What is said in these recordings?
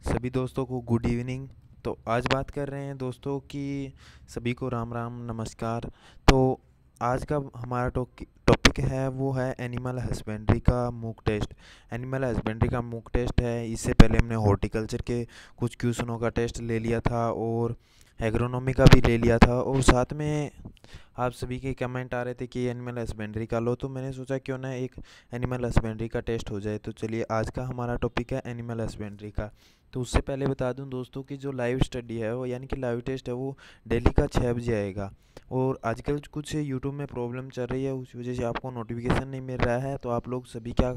सभी दोस्तों को गुड इवनिंग। तो आज बात कर रहे हैं दोस्तों कि सभी को राम राम नमस्कार। तो आज का हमारा टॉपिक है वो है एनिमल हस्बेंड्री का मूक टेस्ट। एनिमल हस्बेंड्री का मूक टेस्ट है। इससे पहले हमने हॉर्टिकल्चर के कुछ क्वेश्चनों का टेस्ट ले लिया था और एग्रोनॉमी का भी ले लिया था, और साथ में आप सभी के कमेंट आ रहे थे कि एनिमल हस्बेंड्री का लो, तो मैंने सोचा क्यों ना एक एनिमल हस्बेंड्री का टेस्ट हो जाए। तो चलिए, आज का हमारा टॉपिक है एनिमल हस्बेंड्री का। तो उससे पहले बता दूं दोस्तों कि जो लाइव स्टडी है वो यानी कि लाइव टेस्ट है वो डेली का 6 बजे आएगा। और आजकल कुछ यूट्यूब में प्रॉब्लम चल रही है, उस वजह से आपको नोटिफिकेशन नहीं मिल रहा है। तो आप लोग सभी क्या,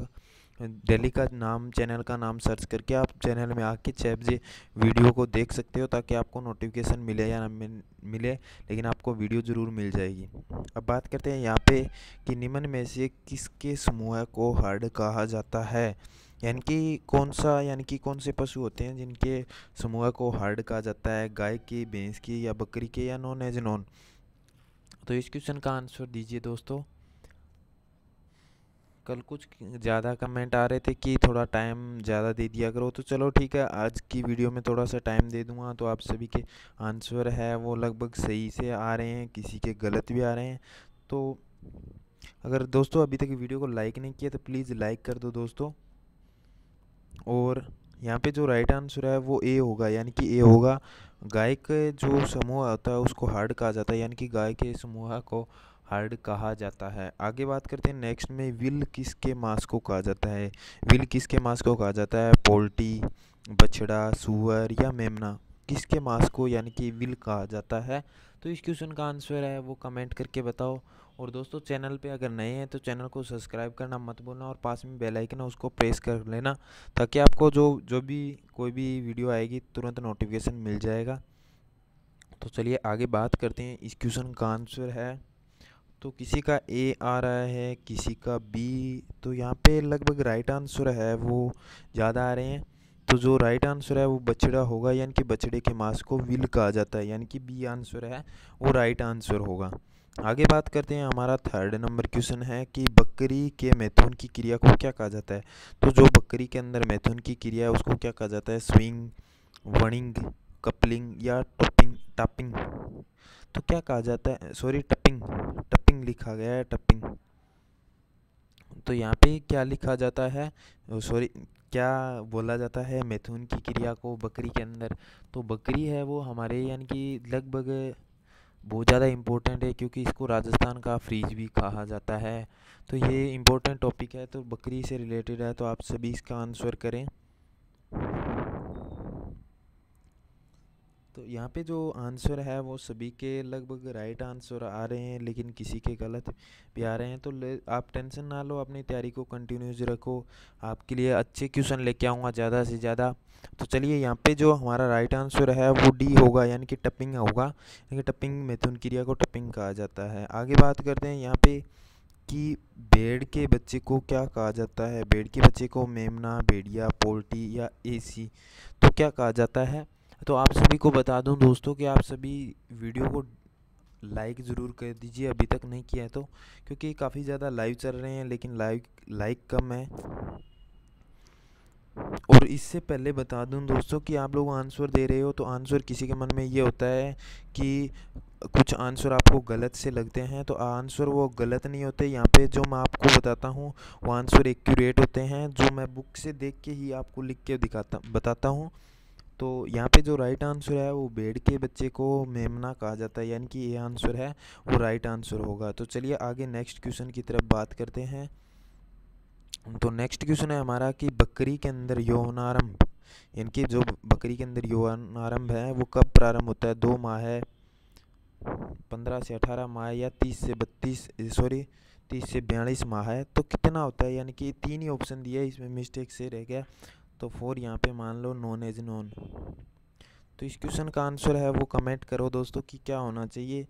डेली का नाम, चैनल का नाम सर्च करके आप चैनल में आके 6 बजे वीडियो को देख सकते हो, ताकि आपको नोटिफिकेशन मिले या ना मिले, लेकिन आपको वीडियो ज़रूर मिल जाएगी। अब बात करते हैं यहाँ पे कि निम्न में से किसके समूह को हर्ड कहा जाता है। यानी कि कौन सा, यानी कि कौन से पशु होते हैं जिनके समूह को हर्ड कहा जाता है, गाय की, भैंस की या बकरी के, या नॉन एज नॉन। तो इस क्वेश्चन का आंसर दीजिए दोस्तों। कल कुछ ज़्यादा कमेंट आ रहे थे कि थोड़ा टाइम ज़्यादा दे दिया करो, तो चलो ठीक है, आज की वीडियो में थोड़ा सा टाइम दे दूंगा। तो आप सभी के आंसर है वो लगभग सही से आ रहे हैं, किसी के गलत भी आ रहे हैं। तो अगर दोस्तों अभी तक वीडियो को लाइक नहीं किया तो प्लीज़ लाइक कर दो दोस्तों। और यहाँ पे जो राइट आंसर है वो ए होगा, यानी कि ए होगा। गाय के जो समूह होता है उसको हर्ड कहा जाता है, यानी कि गाय के समूह को हर्ड कहा जाता है। आगे बात करते हैं नेक्स्ट में, विल किसके मांस को कहा जाता है। विल किसके मांस को कहा जाता है, पोल्ट्री, बछड़ा, सुअर या मेमना। किसके मांस को यानी कि विल कहा जाता है। तो इस क्वेश्चन का आंसर है वो कमेंट करके बताओ। और दोस्तों, चैनल पे अगर नए हैं तो चैनल को सब्सक्राइब करना मत भूलना, और पास में बेल आइकन है उसको प्रेस कर लेना, ताकि आपको जो जो भी कोई भी वीडियो आएगी तुरंत नोटिफिकेशन मिल जाएगा। तो चलिए आगे बात करते हैं। इस क्वेश्चन का आंसर है, तो किसी का ए आ रहा है, किसी का बी। तो यहाँ पे लगभग राइट आंसर है वो ज़्यादा आ रहे हैं। तो जो राइट आंसर है वो बछड़ा होगा, यानी कि बछड़े के मांस को विल कहा जाता है, यानी कि बी आंसर है वो राइट आंसर होगा। आगे बात करते हैं, हमारा थर्ड नंबर क्वेश्चन है कि बकरी के मैथुन की क्रिया को क्या कहा जाता है। तो जो बकरी के अंदर मैथुन की क्रिया है उसको क्या कहा जाता है, स्विंग, वनिंग, कपलिंग या टॉपिंग टॉपिंग। तो क्या कहा जाता है, सॉरी, टपिंग, टपिंग लिखा गया है, टपिंग। तो यहाँ पे क्या लिखा जाता है, सॉरी, क्या बोला जाता है मैथुन की क्रिया को बकरी के अंदर। तो बकरी है वो हमारे यानी कि लगभग बहुत ज़्यादा इम्पोर्टेंट है, क्योंकि इसको राजस्थान का फ्रीज भी कहा जाता है। तो ये इम्पोर्टेंट टॉपिक है, तो बकरी से रिलेटेड है, तो आप सभी इसका आंसर करें। तो यहाँ पे जो आंसर है वो सभी के लगभग राइट आंसर आ रहे हैं, लेकिन किसी के गलत भी आ रहे हैं। तो आप टेंशन ना लो, अपनी तैयारी को कंटिन्यूस रखो, आपके लिए अच्छे क्वेश्चन लेके आऊँगा ज़्यादा से ज़्यादा। तो चलिए, यहाँ पे जो हमारा राइट आंसर है वो डी होगा, यानी कि टपिंग होगा, यानी कि टपिंग, मैथुन क्रिया को टपिंग कहा जाता है। आगे बात करते हैं यहाँ पे कि भेड़ के बच्चे को क्या कहा जाता है। भेड़ के बच्चे को मेमना, भेड़िया, पोल्ट्री या एसी। तो क्या कहा जाता है। तो आप सभी को बता दूं दोस्तों कि आप सभी वीडियो को लाइक ज़रूर कर दीजिए, अभी तक नहीं किया है तो, क्योंकि काफ़ी ज़्यादा लाइव चल रहे हैं लेकिन लाइक कम है। और इससे पहले बता दूं दोस्तों कि आप लोग आंसर दे रहे हो, तो आंसर किसी के मन में ये होता है कि कुछ आंसर आपको गलत से लगते हैं, तो आंसर वो गलत नहीं होते। यहाँ पे जो मैं आपको बताता हूँ वो आंसर एक्यूरेट होते हैं, जो मैं बुक से देख के ही आपको लिख के बताता हूँ। तो यहाँ पे जो राइट आंसर है वो भेड़ के बच्चे को मेमना कहा जाता है, यानी कि ये आंसर है वो राइट आंसर होगा। तो चलिए आगे नेक्स्ट क्वेश्चन की तरफ बात करते हैं। तो नेक्स्ट क्वेश्चन है हमारा कि बकरी के अंदर यौनारंभ, यानी कि जो बकरी के अंदर यौनारंभ है वो कब प्रारंभ होता है। 2 माह है, 15 से 18 माह है, या 30 से 42 माह है। तो कितना होता है, यानी कि 3 ही ऑप्शन दिया है, इसमें मिस्टेक से रह गया। तो 4 यहाँ पे मान लो, नॉन एज नॉन। तो इस क्वेश्चन का आंसर है वो कमेंट करो दोस्तों कि क्या होना चाहिए।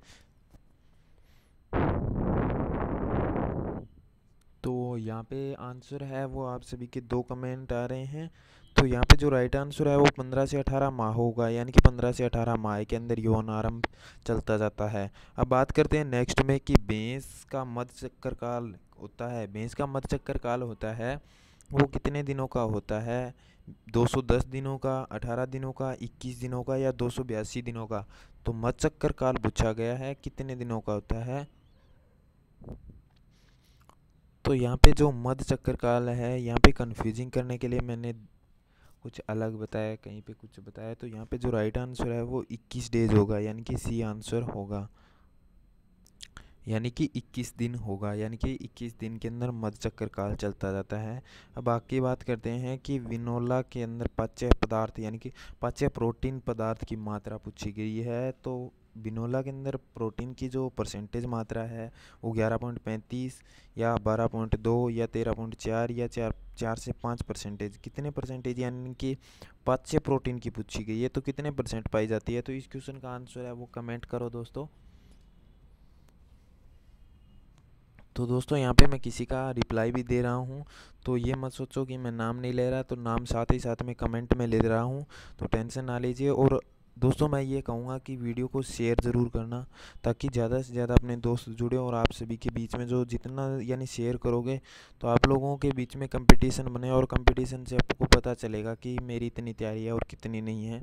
तो यहाँ पे आंसर है वो आप सभी के 2 कमेंट आ रहे हैं। तो यहाँ पे जो राइट आंसर है वो 15 से 18 माह होगा, यानी कि 15 से 18 माह के अंदर यौन आरंभ चलता जाता है। अब बात करते हैं नेक्स्ट में कि भैंस का मध्य चक्कर काल होता है। भैंस का मध्य चक्कर काल होता है वो कितने दिनों का होता है? 210 दिनों का, 18 दिनों का, 21 दिनों का या 282 दिनों का? तो मध्यचक्र काल पूछा गया है, कितने दिनों का होता है? तो यहाँ पे जो मध्यचक्र काल है, यहाँ पे कंफ्यूजिंग करने के लिए मैंने कुछ अलग बताया, कहीं पे कुछ बताया। तो यहाँ पे जो राइट आंसर है वो 21 डेज होगा, यानी कि सी आंसर होगा, यानी कि 21 दिन होगा, यानी कि 21 दिन के अंदर मध्यचक्र काल चलता जाता है। अब आगे बात करते हैं कि विनोला के अंदर पाच्य पदार्थ यानी कि पाच्य प्रोटीन पदार्थ की मात्रा पूछी गई है। तो बिनोला के अंदर प्रोटीन की जो परसेंटेज मात्रा है वो 11.35 या 12.2 या 13.4 या 4 से 5%, कितने परसेंटेज यानी कि पाच्य प्रोटीन की पूछी गई है, तो कितने परसेंट पाई जाती है? तो इस क्वेश्चन का आंसर है वो कमेंट करो दोस्तों। तो दोस्तों यहाँ पे मैं किसी का रिप्लाई भी दे रहा हूँ, तो ये मत सोचो कि मैं नाम नहीं ले रहा, तो नाम साथ ही साथ में कमेंट में ले रहा हूँ, तो टेंशन ना लीजिए। और दोस्तों मैं ये कहूँगा कि वीडियो को शेयर ज़रूर करना, ताकि ज़्यादा से ज़्यादा अपने दोस्त जुड़े, और आप सभी के बीच में जो जितना यानी शेयर करोगे तो आप लोगों के बीच में कंपटीशन बने, और कंपटीशन से आपको पता चलेगा कि मेरी इतनी तैयारी है और कितनी नहीं है।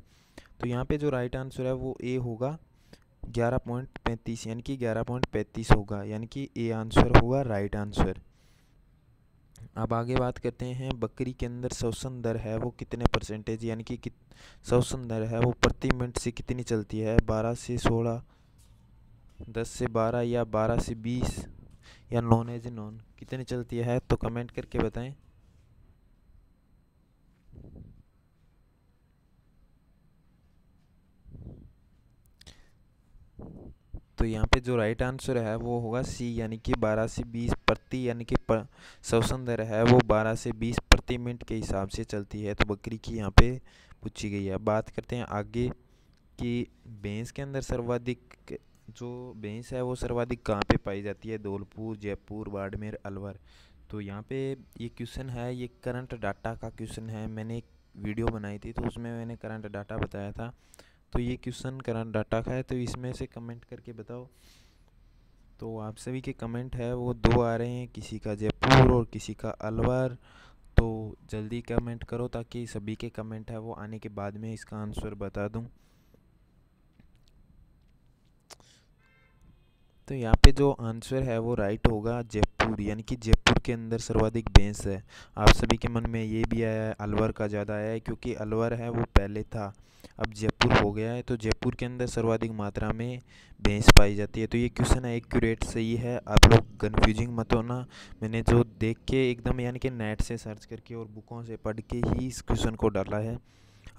तो यहाँ पे जो राइट आंसर है वो ए होगा, 11.35, यानी कि 11.35 होगा, यानी कि ए आंसर होगा राइट आंसर। अब आगे बात करते हैं, बकरी के अंदर श्वसन दर है वो कितने परसेंटेज, यानी कि श्वसन दर है वो प्रति मिनट से कितनी चलती है? 12 से 16, 10 से 12 या 12 से 20 या नॉन एज नॉन, कितनी चलती है? तो कमेंट करके बताएं। तो यहाँ पे जो राइट आंसर है वो होगा सी, यानी कि 12 से 20 प्रति, यानी कि श्वसन दर है वो 12 से 20 प्रति मिनट के हिसाब से चलती है। तो बकरी की यहाँ पे पूछी गई है। बात करते हैं आगे कि भैंस के अंदर सर्वाधिक, जो भैंस है वो सर्वाधिक कहाँ पे पाई जाती है? धौलपुर, जयपुर, बाड़मेर, अलवर। तो यहाँ पे ये क्वेश्चन है, ये करंट डाटा का क्वेश्चन है। मैंने एक वीडियो बनाई थी तो उसमें मैंने करंट डाटा बताया था। तो ये क्वेश्चन करंट डाटा का है, तो इसमें से कमेंट करके बताओ। तो आप सभी के कमेंट है वो दो आ रहे हैं, किसी का जयपुर और किसी का अलवर। तो जल्दी कमेंट करो ताकि सभी के कमेंट है वो आने के बाद में इसका आंसर बता दूं। तो यहाँ पे जो आंसर है वो राइट होगा जयपुर, यानी कि जयपुर के अंदर सर्वाधिक भैंस है। आप सभी के मन में ये भी आया है अलवर का ज़्यादा आया है, क्योंकि अलवर है वो पहले था, अब जयपुर हो गया है। तो जयपुर के अंदर सर्वाधिक मात्रा में भैंस पाई जाती है। तो ये क्वेश्चन है एक्यूरेट सही है, आप लोग कन्फ्यूजिंग मत होना। मैंने जो देख के एकदम यानी कि नेट से सर्च करके और बुकों से पढ़ के ही इस क्वेश्चन को डाला है।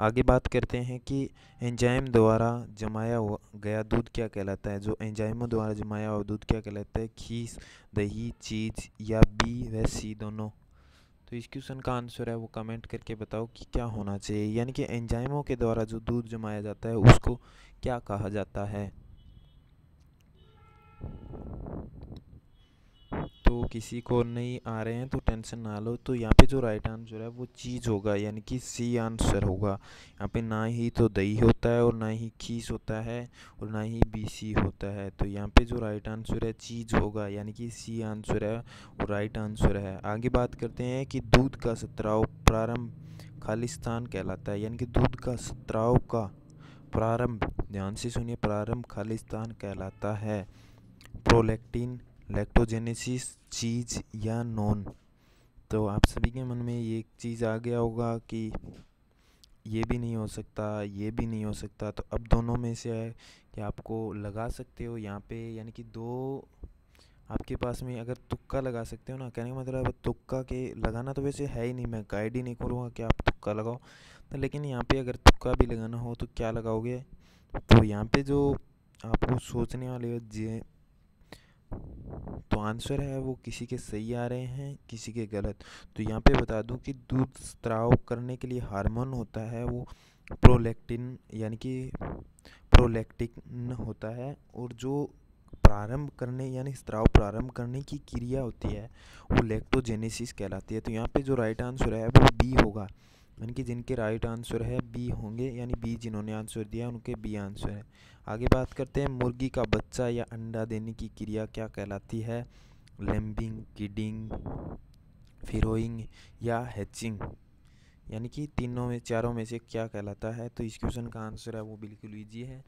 आगे बात करते हैं कि एंजाइम द्वारा जमाया हुआ गया दूध क्या कहलाता है? जो एंजाइमों द्वारा जमाया हुआ दूध क्या कहलाता है? खीस, दही, चीज या बी व सी दोनों? तो इस क्वेश्चन का आंसर है वो कमेंट करके बताओ कि क्या होना चाहिए, यानी कि एंजाइमों के द्वारा जो दूध जमाया जाता है उसको क्या कहा जाता है? तो किसी को नहीं आ रहे हैं तो टेंशन ना लो। तो यहाँ पे जो राइट आंसर है वो चीज़ होगा, यानी कि सी आंसर होगा। यहाँ पे ना ही तो दही होता है और ना ही खीस होता है और ना ही बीसी होता है। तो यहाँ पे जो राइट आंसर है चीज़ होगा, यानी कि सी आंसर है वो राइट आंसर है। आगे बात करते हैं कि दूध का स्त्राव प्रारंभ खालिस्तान कहलाता है, यानी कि दूध का स्त्राव का प्रारंभ, ध्यान से सुनिए, प्रारंभ खालिस्तान कहलाता है। प्रोलैक्टिन, लैक्टोजेनेसिस, चीज या नॉन? तो आप सभी के मन में ये एक चीज़ आ गया होगा कि ये भी नहीं हो सकता, ये भी नहीं हो सकता। तो अब दोनों में से है कि आपको लगा सकते हो यहाँ पे, यानी कि दो आपके पास में अगर तुक्का लगा सकते हो ना, कहने का मतलब तुक्का के लगाना तो वैसे है ही नहीं, मैं गाइड ही नहीं करूँगा कि आप तुक्का लगाओ। तो लेकिन यहाँ पे अगर तुक्का भी लगाना हो तो क्या लगाओगे? तो यहाँ पे जो आपको सोचने वाले हो जे, तो आंसर है वो किसी के सही आ रहे हैं, किसी के गलत। तो यहाँ पे बता दूं कि दूध स्त्राव करने के लिए हार्मोन होता है वो प्रोलैक्टिन, यानी कि प्रोलैक्टिन होता है, और जो प्रारंभ करने यानी स्त्राव प्रारंभ करने की क्रिया होती है वो लैक्टोजेनेसिस कहलाती है। तो यहाँ पे जो राइट आंसर है वो बी होगा, यानी कि जिनके राइट आंसर है बी होंगे, यानी बी जिन्होंने आंसर दिया उनके बी आंसर है। आगे बात करते हैं, मुर्गी का बच्चा या अंडा देने की क्रिया क्या कहलाती है? लैम्बिंग, किडिंग, फिरोइंग या हैचिंग, यानी कि तीनों में चारों में से क्या कहलाता है। तो इस क्वेश्चन का आंसर है वो बिल्कुल ईजी है।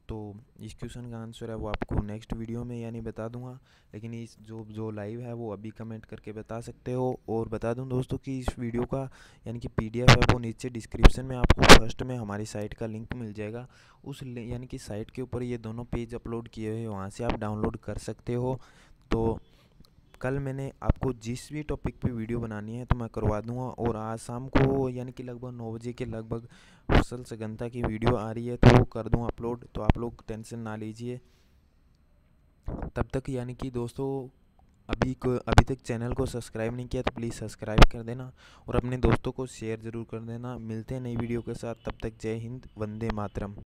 तो इस क्वेश्चन का आंसर है वो आपको नेक्स्ट वीडियो में यानी बता दूंगा, लेकिन इस जो जो लाइव है वो अभी कमेंट करके बता सकते हो। और बता दूं दोस्तों कि इस वीडियो का यानी कि पीडीएफ है वो नीचे डिस्क्रिप्शन में आपको फर्स्ट में हमारी साइट का लिंक मिल जाएगा। उस यानी कि साइट के ऊपर ये दोनों पेज अपलोड किए हुए हैं, वहाँ से आप डाउनलोड कर सकते हो। तो कल मैंने आपको जिस भी टॉपिक पे वीडियो बनानी है तो मैं करवा दूंगा। और आज शाम को यानी कि लगभग 9 बजे के लगभग फसल सघनता की वीडियो आ रही है, तो वो कर दूं अपलोड। तो आप लोग टेंशन ना लीजिए। तब तक यानी कि दोस्तों अभी तक चैनल को सब्सक्राइब नहीं किया तो प्लीज़ सब्सक्राइब कर देना और अपने दोस्तों को शेयर ज़रूर कर देना। मिलते हैं नई वीडियो के साथ, तब तक जय हिंद, वंदे मातरम।